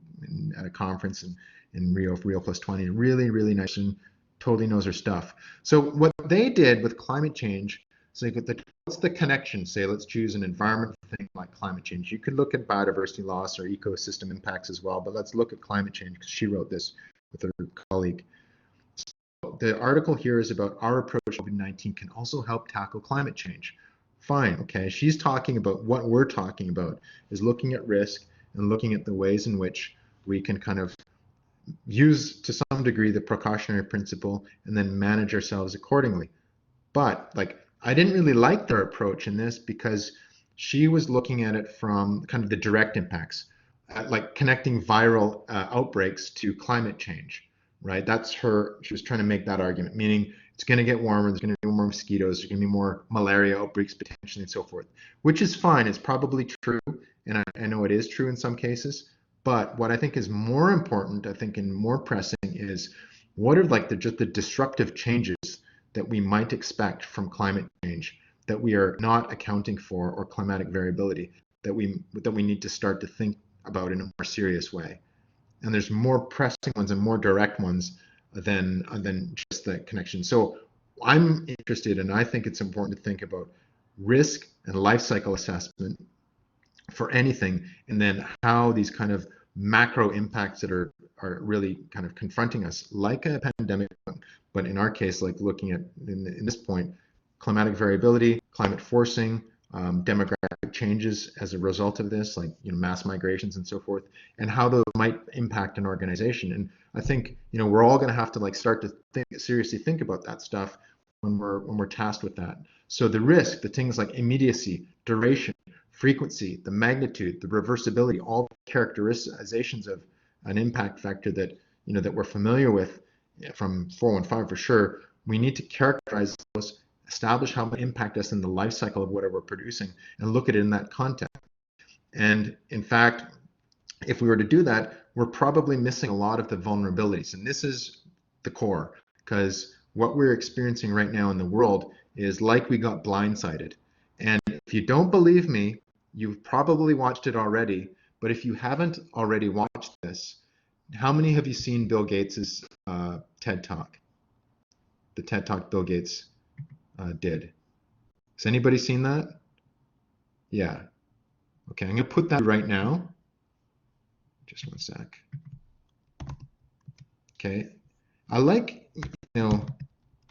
at a conference in Rio Plus 20. Really, really nice, and totally knows her stuff. So what they did with climate change, so what's the connection? Say, let's choose an environment thing like climate change. You could look at biodiversity loss or ecosystem impacts as well, but let's look at climate change because she wrote this with her colleague. So the article here is about our approach to COVID-19 can also help tackle climate change. Fine, okay. She's talking about what we're talking about is looking at risk and looking at the ways in which we can kind of use to some degree the precautionary principle and then manage ourselves accordingly. But like, I didn't really like their approach in this because she was looking at it from kind of the direct impacts, like connecting viral outbreaks to climate change, right? That's she was trying to make that argument, meaning it's going to get warmer, there's going to be more mosquitoes, there's going to be more malaria outbreaks potentially and so forth, which is fine. It's probably true, and I know it is true in some cases. But what I think is more important, I think, and more pressing is what are like just the disruptive changes that we might expect from climate change that we are not accounting for, or climatic variability that we need to start to think about in a more serious way. And there's more pressing ones and more direct ones than just the connection. So I'm interested, and I think it's important to think about risk and life cycle assessment for anything, and then how these kind of macro impacts that are really kind of confronting us, like a pandemic, but in our case, like looking at in this point, climatic variability, climate forcing, demographic changes as a result of this, like mass migrations and so forth, and how those might impact an organization. And I think we're all going to have to like start to seriously think about that stuff when we're tasked with that. So the risk, the things like immediacy, duration, frequency, the magnitude, the reversibility, all characterizations of an impact factor that that we're familiar with from 415 for sure. We need to characterize those, establish how they impact us in the life cycle of whatever we're producing, and look at it in that context. And in fact, if we were to do that, we're probably missing a lot of the vulnerabilities. And this is the core, because what we're experiencing right now in the world is like we got blindsided. And if you don't believe me, you've probably watched it already. But if you haven't already watched this, how many have you seen Bill Gates's TED Talk? The TED Talk Bill Gates did. Has anybody seen that? Yeah. Okay, I'm going to put that right now. Just one sec. Okay. I like,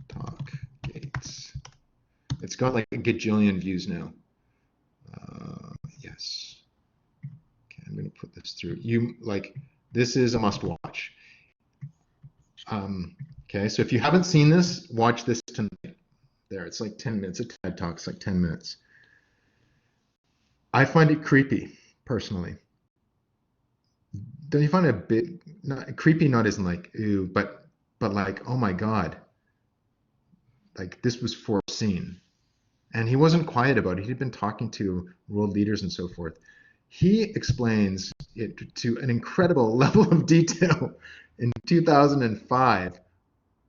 Talk Gates. It's got like a gajillion views now. Yes. Okay, I'm going to put this through. This is a must watch. Okay, so if you haven't seen this, watch this tonight. There, it's like 10 minutes. A TED Talk, it's like 10 minutes. I find it creepy, personally. Don't you find it a bit creepy? Not as in like, ew, but but like, oh my God, like this was foreseen. And he wasn't quiet about it. He'd been talking to world leaders and so forth. He explains it to an incredible level of detail in 2005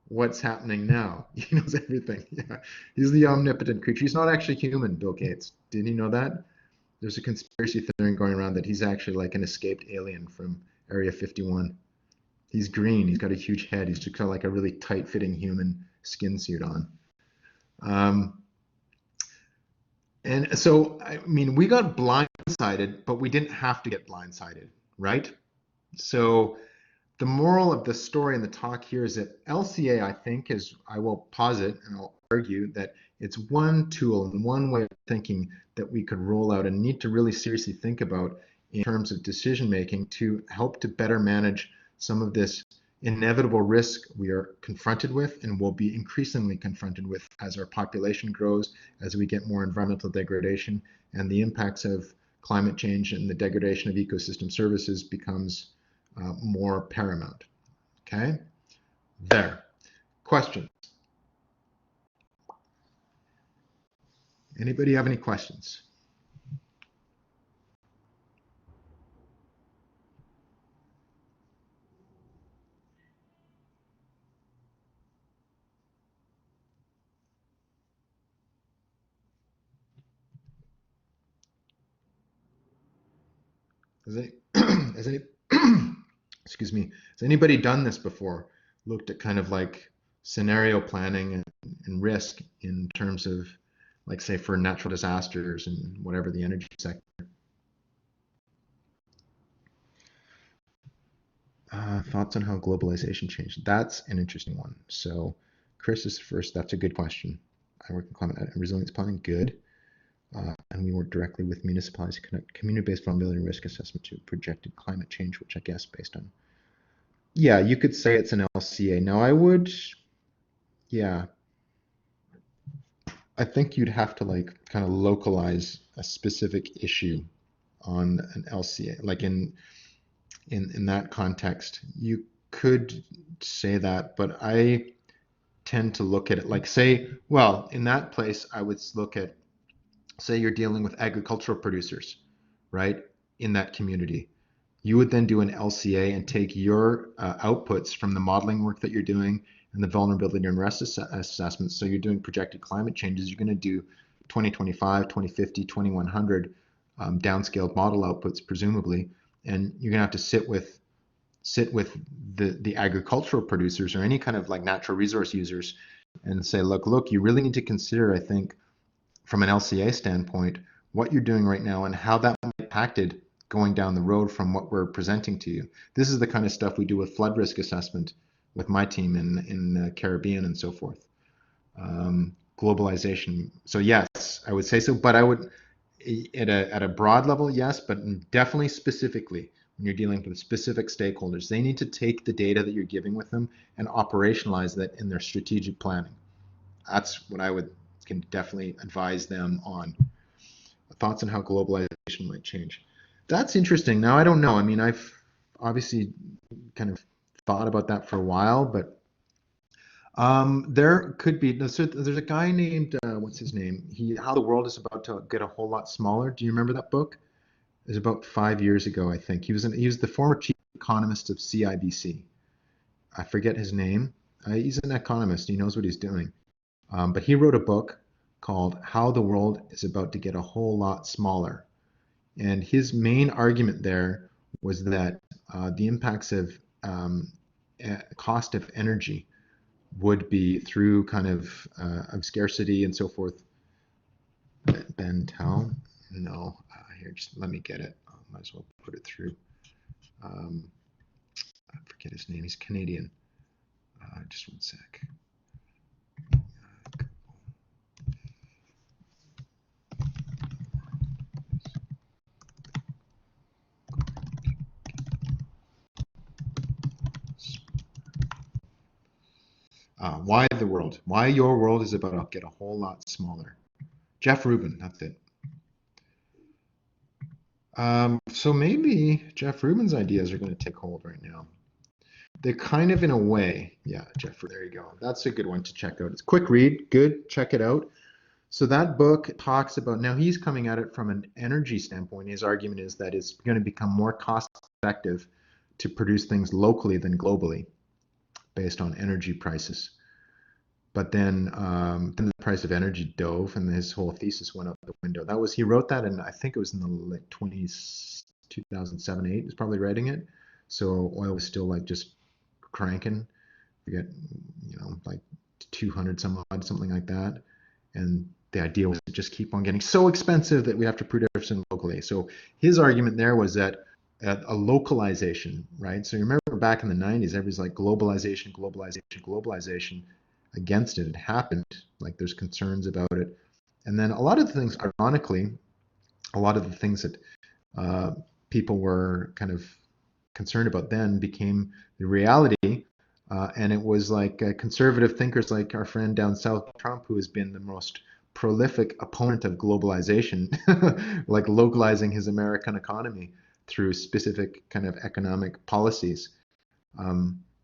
what's happening now. He knows everything. Yeah. He's the omnipotent creature. He's not actually human, Bill Gates. Did you know that? There's a conspiracy theory going around that he's actually like an escaped alien from Area 51. He's green. He's got a huge head. He's just got like a really tight fitting human skin suit on. Um, and so, I mean, we got blindsided, but we didn't have to get blindsided, right? So the moral of the story and the talk here is that LCA, I think, is, I will posit and I'll argue that it's one tool and one way of thinking that we could roll out and need to really seriously think about in terms of decision making to help to better manage some of this inevitable risk we are confronted with and will be increasingly confronted with as our population grows, as we get more environmental degradation, and the impacts of climate change and the degradation of ecosystem services becomes more paramount. Okay, there. Questions? Anybody have any questions? Has any, has any excuse me, has anybody done this before? Looked at kind of like scenario planning and risk in terms of, like, say, for natural disasters and whatever the energy sector. Thoughts on how globalization changed? That's an interesting one. So, Chris is first. That's a good question. I work in climate and resilience planning. Good. And we work directly with municipalities to conduct community-based vulnerability and risk assessment to projected climate change, which I guess based on. Yeah, you could say it's an LCA. Now, I would, yeah, I think you'd have to like kind of localize a specific issue on an LCA, like in that context. You could say that, but I tend to look at it like, say, well, in that place, I would look at, say, you're dealing with agricultural producers, right, in that community. You would then do an LCA and take your outputs from the modeling work that you're doing and the vulnerability and risk assessments. So you're doing projected climate changes. You're going to do 2025, 2050, 2100 downscaled model outputs, presumably, and you're going to have to sit with the agricultural producers or any kind of like natural resource users and say, look, you really need to consider, I think, from an LCA standpoint, what you're doing right now and how that might be impacted going down the road from what we're presenting to you. This is the kind of stuff we do with flood risk assessment with my team in the Caribbean and so forth. Globalization. So yes, I would say so, but I would at a broad level, yes, but definitely specifically when you're dealing with specific stakeholders, they need to take the data that you're giving with them and operationalize that in their strategic planning. That's what I would can definitely advise them on. Thoughts on how globalization might change. That's interesting. Now, I don't know. I mean, I've obviously kind of thought about that for a while, but there could be. There's a guy named what's his name? How the World is About to Get a Whole Lot Smaller. Do you remember that book? It was about 5 years ago, I think. He was the former chief economist of CIBC. I forget his name. He's an economist. He knows what he's doing. But he wrote a book called How the World is About to Get a Whole Lot Smaller. And his main argument there was that the impacts of cost of energy would be through kind of scarcity and so forth. Ben Tal? No. Here, just let me get it. I might as well put it through. I forget his name. He's Canadian. Just one sec. Why your world is about to get a whole lot smaller. Jeff Rubin, that's it. So maybe Jeff Rubin's ideas are going to take hold right now. they're kind of in a way. Yeah, Jeffrey, there you go. That's a good one to check out. It's a quick read, good, check it out. So that book talks about, now he's coming at it from an energy standpoint. His argument is that it's going to become more cost effective to produce things locally than globally based on energy prices. But then the price of energy dove and his whole thesis went out the window. He wrote that, and I think it was in the late 2007, 8 was probably writing it. So oil was still like just cranking. We get, like 200 some odd, something like that. And the idea was to just keep on getting so expensive that we have to produce it locally. So his argument there was that a localization, right? So you remember back in the 90s, everybody's like globalization, globalization, globalization. Against it. It happened. Like there's concerns about it. And then a lot of the things, ironically, a lot of the things that people were kind of concerned about then became the reality. And it was like conservative thinkers like our friend down south, Trump, who has been the most prolific opponent of globalization, like localizing his American economy through specific kind of economic policies.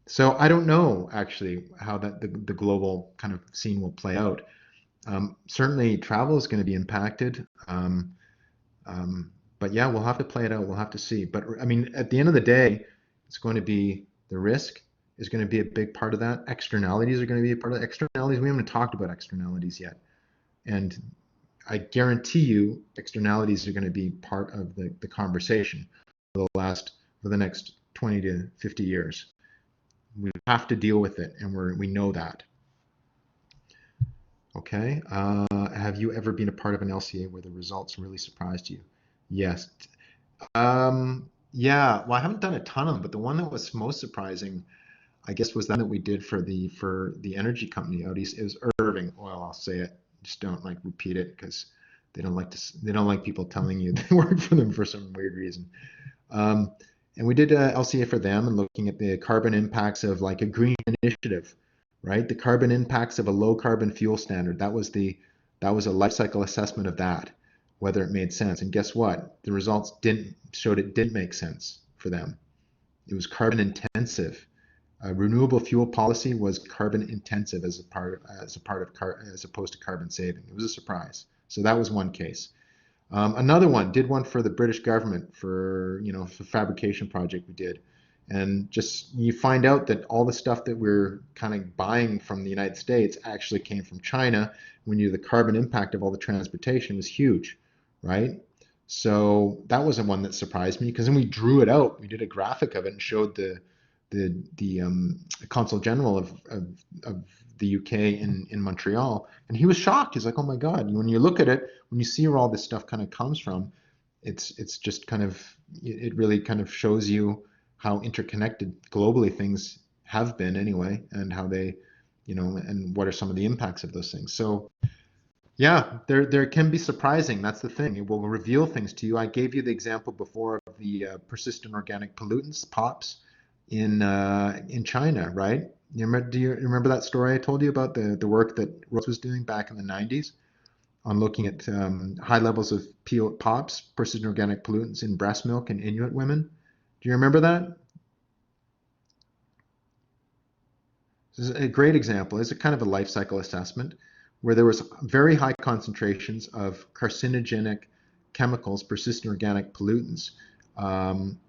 So I don't know actually how that the global kind of scene will play out. Certainly travel is going to be impacted. But yeah, we'll have to play it out. We'll have to see. But I mean, at the end of the day, it's going to be the risk is going to be a big part of that. Externalities are going to be a part of the externalities. We haven't talked about externalities yet. And I guarantee you externalities are going to be part of the conversation for the next 20 to 50 years. We have to deal with it, and we know that. Okay. Have you ever been a part of an LCA where the results really surprised you? Yes. Yeah. Well, I haven't done a ton of them, but the one that was most surprising, I guess, was that we did for the energy company out east. It was Irving Oil. I'll say it. Just don't like repeat it because they don't like people telling you they work for them for some weird reason. Um, and we did a LCA for them and looking at the carbon impacts of like a green initiative, right? The carbon impacts of a low carbon fuel standard. That was a life cycle assessment of that, whether it made sense. And guess what? The results showed it didn't make sense for them. It was carbon intensive. Renewable fuel policy was carbon intensive as opposed to carbon saving. It was a surprise. So that was one case. Another one did one for the British government for for fabrication project we did, and just you find out that all the stuff that we're kind of buying from the United States actually came from China. When you the carbon impact of all the transportation was huge, right? So that was the one that surprised me because then we drew it out. We did a graphic of it and showed the consul general of the UK in Montreal, and he was shocked. He's like, "Oh my God!" When you look at it, when you see where all this stuff kind of comes from, it's just kind of it really kind of shows you how interconnected globally things have been anyway, and how they, and what are some of the impacts of those things. So yeah, there can be surprising. That's the thing. It will reveal things to you. I gave you the example before of the persistent organic pollutants (POPs) in China, right? Do you remember that story I told you about the work that Rose was doing back in the 90s on looking at high levels of POPs, persistent organic pollutants, in breast milk in Inuit women? Do you remember that? This is a great example. It's a kind of a life cycle assessment where there was very high concentrations of carcinogenic chemicals, persistent organic pollutants,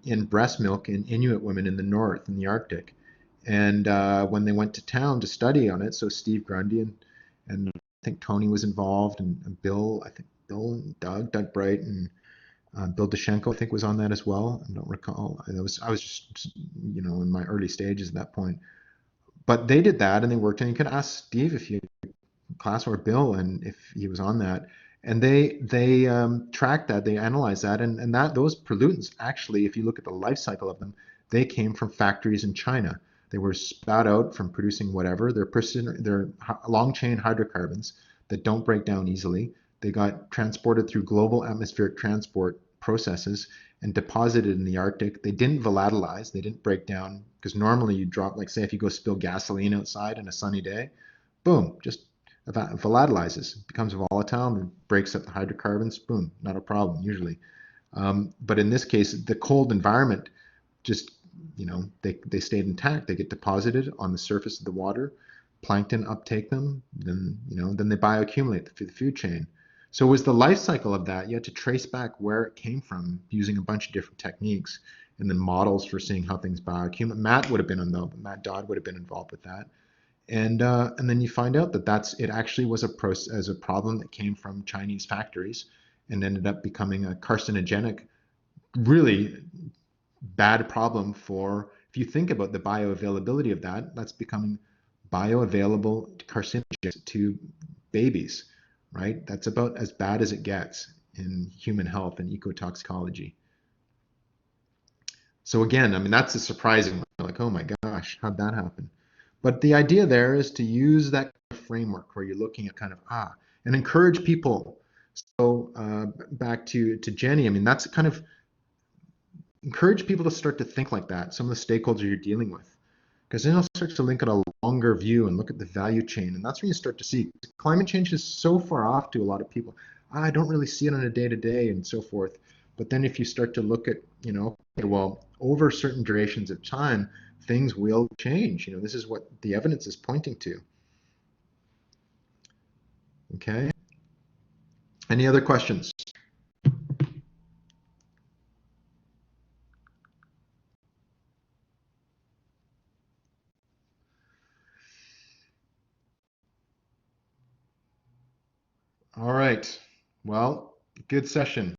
in breast milk in Inuit women in the north, in the Arctic. And when they went to town to study on it, so Steve Grundy and I think Tony was involved, and Bill, I think Bill and Doug Bright, and Bill Dashenko, I think, was on that as well. I don't recall. I was just, in my early stages at that point. But they did that and they worked, and you could ask Steve if you class or Bill and if he was on that. And they tracked that, they analyzed that, and that those pollutants actually, if you look at the life cycle of them, they came from factories in China. They were spat out from producing whatever. They're long chain hydrocarbons that don't break down easily. They got transported through global atmospheric transport processes and deposited in the Arctic. They didn't volatilize. They didn't break down because normally you drop, like say if you go spill gasoline outside on a sunny day, boom, just volatilizes, becomes volatile and breaks up the hydrocarbons. Boom, not a problem usually. But in this case, the cold environment just they stayed intact. They get deposited on the surface of the water. Plankton uptake them, then they bioaccumulate through the food chain. So it was the life cycle of that. You had to trace back where it came from using a bunch of different techniques and then models for seeing how things bioaccumulate. Matt Dodd would have been involved with that. And then you find out that it actually was a problem that came from Chinese factories and ended up becoming a carcinogenic, really bad problem for, if you think about the bioavailability of that's becoming bioavailable carcinogens to babies, right? That's about as bad as it gets in human health and ecotoxicology. So again, I mean, that's a surprising, like, oh my gosh, how'd that happen? But the idea there is to use that framework where you're looking at kind of, and encourage people. So back to Jenny, I mean, that's kind of encourage people to start to think like that, some of the stakeholders you're dealing with. Because then you'll start to link at a longer view and look at the value chain. And that's when you start to see climate change is so far off to a lot of people. I don't really see it on a day-to-day and so forth. But then if you start to look at, okay, well, over certain durations of time, things will change. This is what the evidence is pointing to. Okay. Any other questions? All right. Well, good session.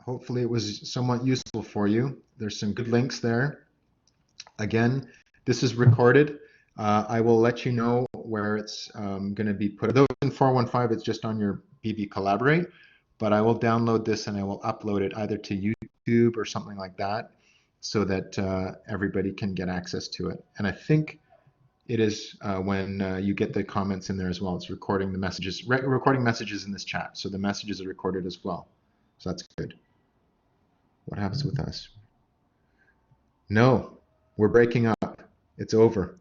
Hopefully it was somewhat useful for you. There's some good links there. Again, this is recorded. I will let you know where it's going to be put. Those in 415, it's just on your BB Collaborate, but I will download this and I will upload it either to YouTube or something like that so that everybody can get access to it. And I think it is when you get the comments in there as well. It's recording the messages, recording messages in this chat. So the messages are recorded as well. So that's good. What happens with us? No, we're breaking up. It's over.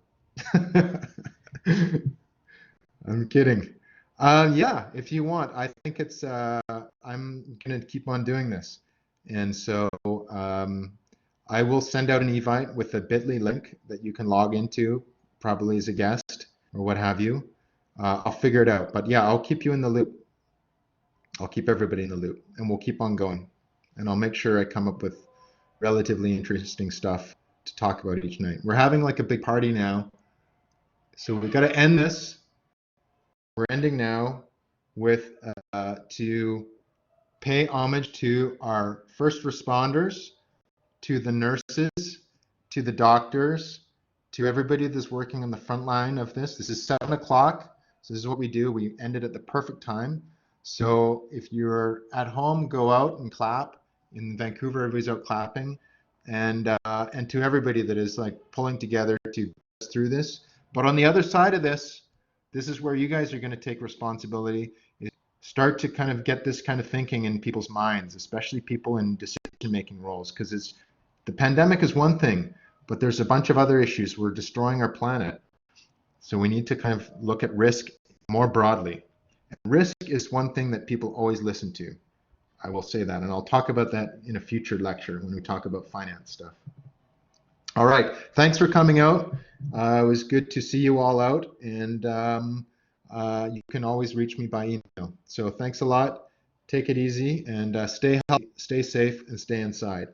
I'm kidding. Yeah, if you want, I think I'm going to keep on doing this. And so I will send out an invite with a bit.ly link that you can log into, probably as a guest or what have you. I'll figure it out. But yeah, I'll keep you in the loop. I'll keep everybody in the loop and we'll keep on going. And I'll make sure I come up with relatively interesting stuff to talk about each night. We're having like a big party now. So we've got to end this. We're ending now with to pay homage to our first responders, to the nurses, to the doctors, to everybody that's working on the front line of this. This is 7 o'clock. So this is what we do. We end it at the perfect time. So if you're at home, go out and clap. In Vancouver, everybody's out clapping. And to everybody that is like pulling together to get us through this. But on the other side of this, this is where you guys are going to take responsibility. Start to kind of get this kind of thinking in people's minds, especially people in decision-making roles, because the pandemic is one thing, but there's a bunch of other issues. We're destroying our planet. So we need to kind of look at risk more broadly. And risk is one thing that people always listen to. I will say that, and I'll talk about that in a future lecture when we talk about finance stuff. All right, thanks for coming out. It was good to see you all out, and you can always reach me by email. So thanks a lot. Take it easy and stay healthy, stay safe, and stay inside.